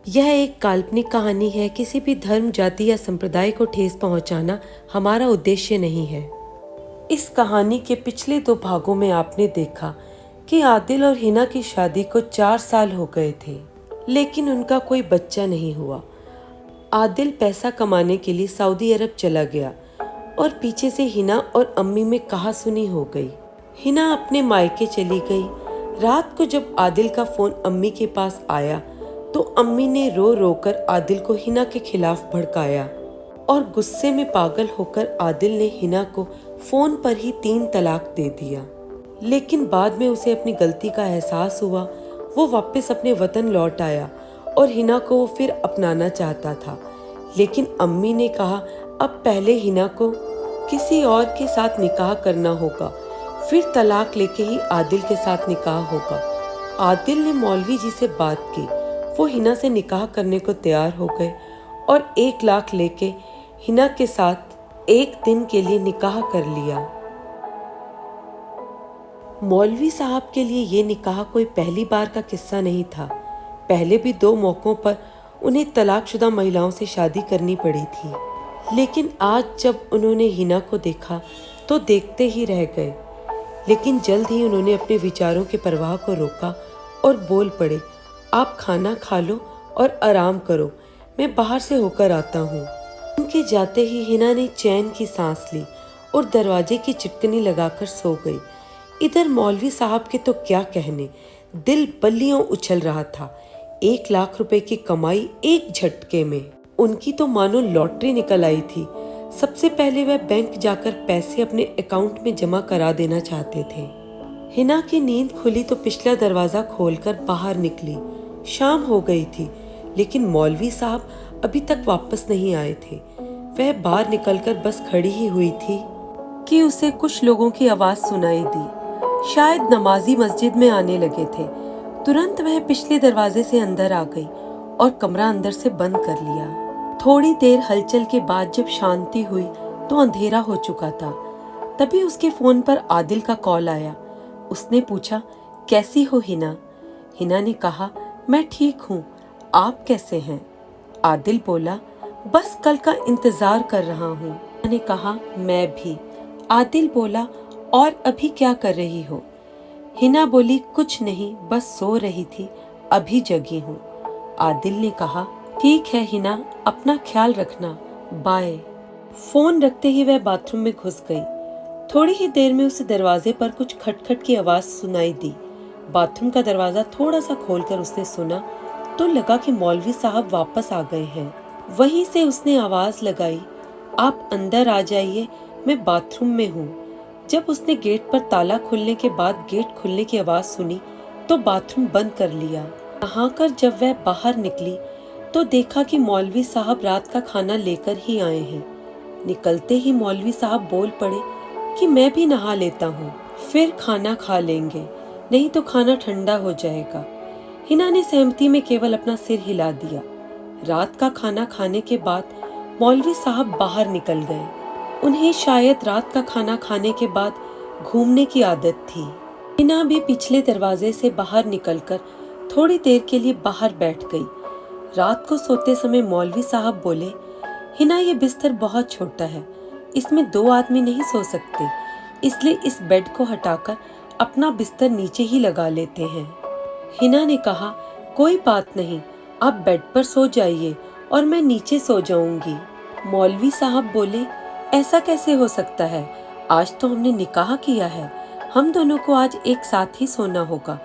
यह एक काल्पनिक कहानी है। किसी भी धर्म, जाति या संप्रदाय को ठेस पहुंचाना हमारा उद्देश्य नहीं है। इस कहानी के पिछले 2 भागों में आपने देखा कि आदिल और हिना की शादी को 4 साल हो गए थे, लेकिन उनका कोई बच्चा नहीं हुआ। आदिल पैसा कमाने के लिए सऊदी अरब चला गया और पीछे से हिना और अम्मी में कहासुनी हो गई। हिना अपने मायके चली गई। रात को जब आदिल का फोन अम्मी के पास आया तो अम्मी ने रो रो कर आदिल को हिना के खिलाफ भड़काया और गुस्से में पागल होकर आदिल ने हिना को फोन पर ही 3 तलाक दे दिया। लेकिन बाद में उसे अपनी गलती का एहसास हुआ। वो वापस अपने वतन लौट आया और हिना को वो फिर अपनाना चाहता था, लेकिन अम्मी ने कहा अब पहले हिना को किसी और के साथ निकाह करना होगा, फिर तलाक लेके ही आदिल के साथ निकाह होगा। आदिल ने मौलवी जी से बात की। वो हिना से निकाह करने को तैयार हो गए और 1 लाख लेके हिना के साथ 1 दिन के लिए निकाह कर लिया। मौलवी साहब के लिए ये निकाह कोई पहली बार का किस्सा नहीं था। पहले भी 2 मौकों पर उन्हें तलाकशुदा महिलाओं से शादी करनी पड़ी थी, लेकिन आज जब उन्होंने हिना को देखा तो देखते ही रह गए। लेकिन जल्द ही उन्होंने अपने विचारों के प्रवाह को रोका और बोल पड़े, आप खाना खा लो और आराम करो, मैं बाहर से होकर आता हूँ। उनके जाते ही हिना ने चैन की सांस ली और दरवाजे की चिटकनी लगाकर सो गई। इधर मौलवी साहब के तो क्या कहने, दिल बल्लियों उछल रहा था। 1 लाख रुपए की कमाई एक झटके में। उनकी तो मानो लॉटरी निकल आई थी। सबसे पहले वह बैंक जाकर पैसे अपने अकाउंट में जमा करा देना चाहते थे। हिना की नींद खुली तो पिछला दरवाजा खोलकर बाहर निकली। शाम हो गई थी, लेकिन मौलवी साहब अभी तक वापस नहीं आए थे। वह बाहर निकलकर बस खड़ी ही हुई थी कि उसे कुछ लोगों की आवाज सुनाई दी। शायद नमाजी मस्जिद में आने लगे थे। तुरंत वह पिछले दरवाजे से अंदर आ गई और कमरा अंदर से बंद कर लिया। थोड़ी देर हलचल के बाद जब शांति हुई तो अंधेरा हो चुका था। तभी उसके फोन पर आदिल का कॉल आया। उसने पूछा, कैसी हो हिना? हिना ने कहा, मैं ठीक हूँ, आप कैसे हैं? आदिल बोला, बस कल का इंतजार कर रहा हूँ। हिना ने कहा, मैं भी। आदिल बोला, और अभी क्या कर रही हो? हिना बोली, कुछ नहीं, बस सो रही थी, अभी जगी हूँ। आदिल ने कहा, ठीक है हिना, अपना ख्याल रखना, बाय। फोन रखते ही वह बाथरूम में घुस गई। थोड़ी ही देर में उसे दरवाजे पर कुछ खटखट की आवाज सुनाई दी। बाथरूम का दरवाजा थोड़ा सा खोलकर उसने सुना तो लगा कि मौलवी साहब वापस आ गए हैं। वहीं से उसने आवाज लगाई, आप अंदर आ जाइए, मैं बाथरूम में हूँ। जब उसने गेट पर ताला खुलने के बाद गेट खुलने की आवाज सुनी तो बाथरूम बंद कर लिया। नहाकर जब वह बाहर निकली तो देखा कि मौलवी साहब रात का खाना लेकर ही आए हैं। निकलते ही मौलवी साहब बोल पड़े कि मैं भी नहा लेता हूँ, फिर खाना खा लेंगे, नहीं तो खाना ठंडा हो जाएगा। हिना ने सहमति में केवल अपना सिर हिला दिया। रात का खाना खाने के बाद मौलवी साहब बाहर निकल गए। उन्हें शायद रात का खाना खाने के बाद घूमने की आदत थी। हिना भी पिछले दरवाजे से बाहर निकलकर थोड़ी देर के लिए बाहर बैठ गई। रात को सोते समय मौलवी साहब बोले, हिना ये बिस्तर बहुत छोटा है, इसमें 2 आदमी नहीं सो सकते, इसलिए इस बेड को हटाकर अपना बिस्तर नीचे ही लगा लेते हैं। हिना ने कहा, कोई बात नहीं, आप बेड पर सो जाइए और मैं नीचे सो जाऊंगी। मौलवी साहब बोले, ऐसा कैसे हो सकता है, आज तो हमने निकाह किया है, हम दोनों को आज एक साथ ही सोना होगा,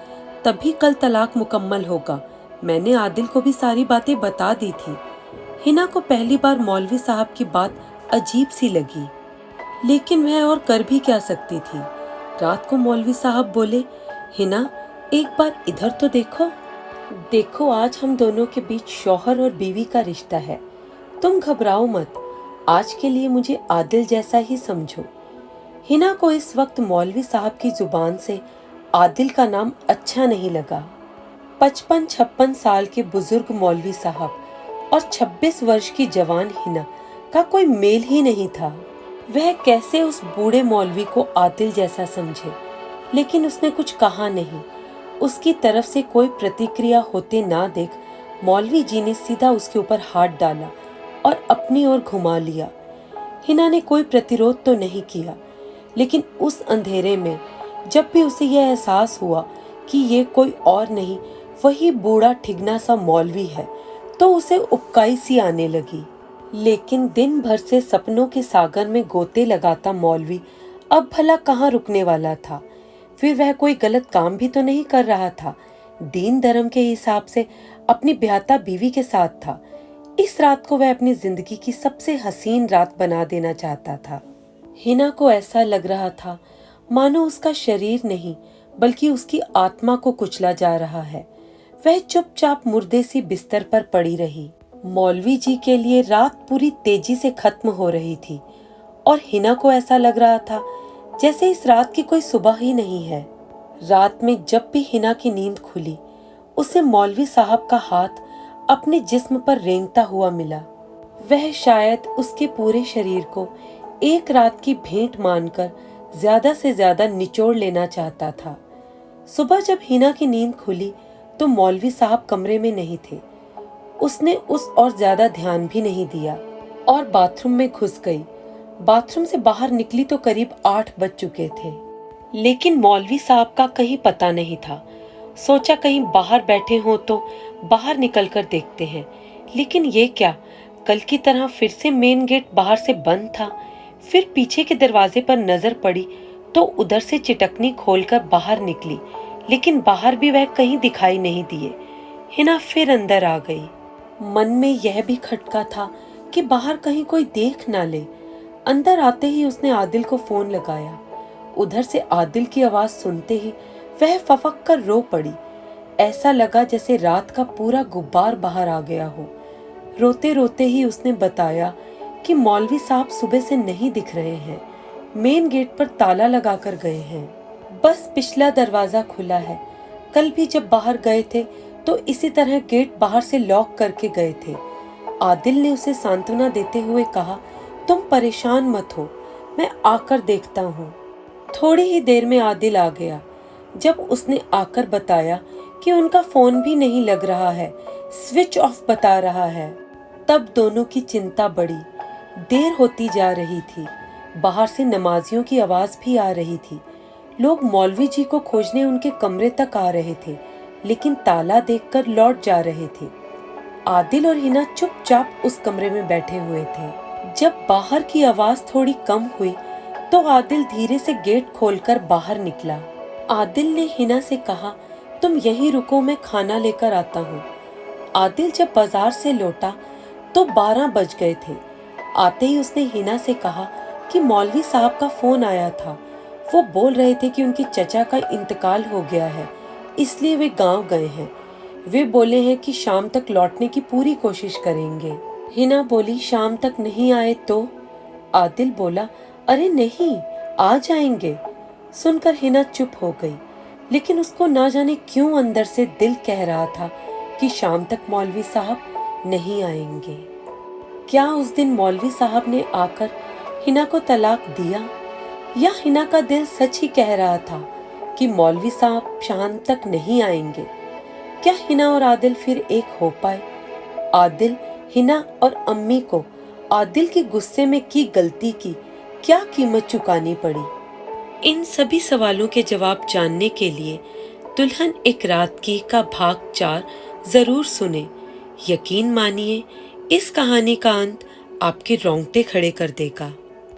तभी कल तलाक मुकम्मल होगा। मैंने आदिल को भी सारी बातें बता दी थी। हिना को पहली बार मौलवी साहब की बात अजीब सी लगी, लेकिन वह और कर भी क्या सकती थी। रात को मौलवी साहब बोले, हिना एक बार इधर तो देखो। देखो, आज हम दोनों के बीच शौहर और बीवी का रिश्ता है, तुम घबराओ मत, आज के लिए मुझे आदिल जैसा ही समझो। हिना को इस वक्त मौलवी साहब की जुबान से आदिल का नाम अच्छा नहीं लगा। 55-56 साल के बुजुर्ग मौलवी साहब और 26 वर्ष की जवान हिना का कोई मेल ही नहीं था। वह कैसे उस बूढ़े मौलवी को आदिल जैसा समझे, लेकिन उसने कुछ कहा नहीं। उसकी तरफ से कोई प्रतिक्रिया होते ना देख मौलवी जी ने सीधा उसके ऊपर हाथ डाला और अपनी ओर घुमा लिया। हिना ने कोई प्रतिरोध तो नहीं किया, लेकिन उस अंधेरे में जब भी उसे यह एहसास हुआ कि ये कोई और नहीं वही बूढ़ा ठिगना सा मौलवी है, तो उसे उबकाई सी आने लगी। लेकिन दिन भर से सपनों के सागर में गोते लगाता मौलवी अब भला कहाँ रुकने वाला था। फिर वह कोई गलत काम भी तो नहीं कर रहा था। दीन धर्म के हिसाब से अपनी ब्याहता बीवी के साथ था। इस रात को वह अपनी जिंदगी की सबसे हसीन रात बना देना चाहता था। हिना को ऐसा लग रहा था मानो उसका शरीर नहीं बल्कि उसकी आत्मा को कुचला जा रहा है। वह चुपचाप मुर्दे सी बिस्तर पर पड़ी रही। मौलवी जी के लिए रात पूरी तेजी से खत्म हो रही थी और हिना को ऐसा लग रहा था जैसे इस रात की कोई सुबह ही नहीं है। रात में जब भी हिना की नींद खुली, उसे मौलवी साहब का हाथ अपने जिस्म पर रेंगता हुआ मिला। वह शायद उसके पूरे शरीर को एक रात की भेंट मानकर ज्यादा से ज्यादा निचोड़ लेना चाहता था। सुबह जब हिना की नींद खुली तो मौलवी साहब कमरे में नहीं थे। उसने उस और ज्यादा ध्यान भी नहीं दिया और बाथरूम में घुस गई। बाथरूम से बाहर निकली तो करीब 8 बज चुके थे, लेकिन मौलवी साहब का कहीं पता नहीं था। सोचा कहीं बाहर बैठे हों तो बाहर निकलकर देखते हैं, लेकिन ये क्या, कल की तरह फिर से मेन गेट बाहर से बंद था। फिर पीछे के दरवाजे पर नजर पड़ी तो उधर से चिटकनी खोलकर बाहर निकली, लेकिन बाहर भी वह कहीं दिखाई नहीं दिए। हिना फिर अंदर आ गई। मन में यह भी खटका था कि बाहर कहीं कोई देख ना ले। अंदर आते ही उसने आदिल को फोन लगाया। उधर से आदिल की आवाज सुनते ही वह फफक कर रो पड़ी। ऐसा लगा जैसे रात का पूरा गुब्बार बाहर आ गया हो। रोते रोते ही उसने बताया कि मौलवी साहब सुबह से नहीं दिख रहे हैं, मेन गेट पर ताला लगाकर गए हैं। बस पिछला दरवाजा खुला है। कल भी जब बाहर गए थे तो इसी तरह गेट बाहर से लॉक करके गए थे। आदिल ने उसे सांत्वना देते हुए कहा, तुम परेशान मत हो, मैं आकर देखता हूँ। थोड़ी ही देर में आदिल आ गया। जब उसने आकर बताया कि उनका फोन भी नहीं लग रहा है, स्विच ऑफ बता रहा है, तब दोनों की चिंता बढ़ी। देर होती जा रही थी। बाहर से नमाजियों की आवाज भी आ रही थी। लोग मौलवी जी को खोजने उनके कमरे तक आ रहे थे, लेकिन ताला देखकर लौट जा रहे थे। आदिल और हिना चुपचाप उस कमरे में बैठे हुए थे। जब बाहर की आवाज थोड़ी कम हुई तो आदिल धीरे से गेट खोलकर बाहर निकला। आदिल ने हिना से कहा, तुम यहीं रुको, मैं खाना लेकर आता हूँ। आदिल जब बाजार से लौटा तो 12 बज गए थे। आते ही उसने हिना से कहा कि मौलवी साहब का फोन आया था। वो बोल रहे थे कि उनके चचा का इंतकाल हो गया है, इसलिए वे गांव गए हैं। वे बोले हैं कि शाम तक लौटने की पूरी कोशिश करेंगे। हिना बोली, शाम तक नहीं आए तो? आदिल बोला, अरे नहीं, आ जाएंगे। सुनकर हिना चुप हो गई, लेकिन उसको ना जाने क्यों अंदर से दिल कह रहा था कि शाम तक मौलवी साहब नहीं आएंगे। क्या उस दिन मौलवी साहब ने आकर हिना को तलाक दिया, या हिना का दिल सच ही कह रहा था कि मौलवी साहब शाम तक नहीं आएंगे? क्या हिना और आदिल फिर एक हो पाए? आदिल, हिना और अम्मी को आदिल के गुस्से में की गलती की क्या कीमत चुकानी पड़ी? इन सभी सवालों के जवाब जानने के लिए दुल्हन एक रात की का भाग 4 जरूर सुने। यकीन मानिए, इस कहानी का अंत आपके रोंगटे खड़े कर देगा।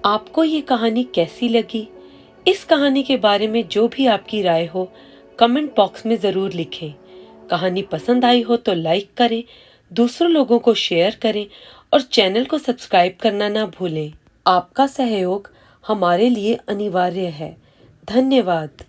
आपको ये कहानी कैसी लगी? इस कहानी के बारे में जो भी आपकी राय हो कमेंट बॉक्स में जरूर लिखें। कहानी पसंद आई हो तो लाइक करें, दूसरों लोगों को शेयर करें और चैनल को सब्सक्राइब करना ना भूलें। आपका सहयोग हमारे लिए अनिवार्य है। धन्यवाद।